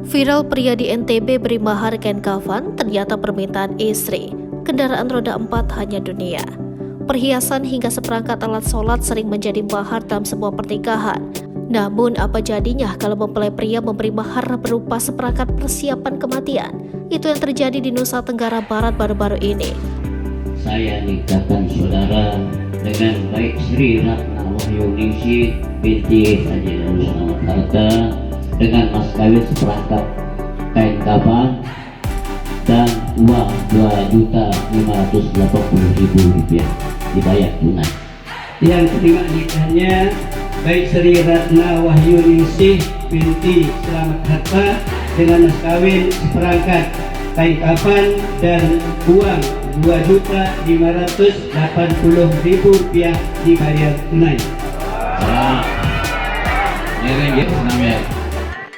Viral pria di NTB beri mahar kain kafan, ternyata permintaan istri. Kendaraan roda 4 hanya dunia. Perhiasan hingga seperangkat alat sholat sering menjadi mahar dalam sebuah pernikahan. Namun apa jadinya kalau mempelai pria memberi mahar berupa seperangkat persiapan kematian? Itu yang terjadi di Nusa Tenggara Barat baru-baru ini. Saya nikahkan saudara dengan baik Sri Ratna Wahyuningsih binti Haji Darus Selamat Harta dengan mas kawin seperangkat kain kafan dan uang Rp2.580.000 dibayar tunai. Yang terima nikahnya baik Sri Ratna Wahyuningsih binti Selamat Harta dengan mas kawin seperangkat kain kafan dan uang Rp2.580.000 dibayar tunai. Ini dia namanya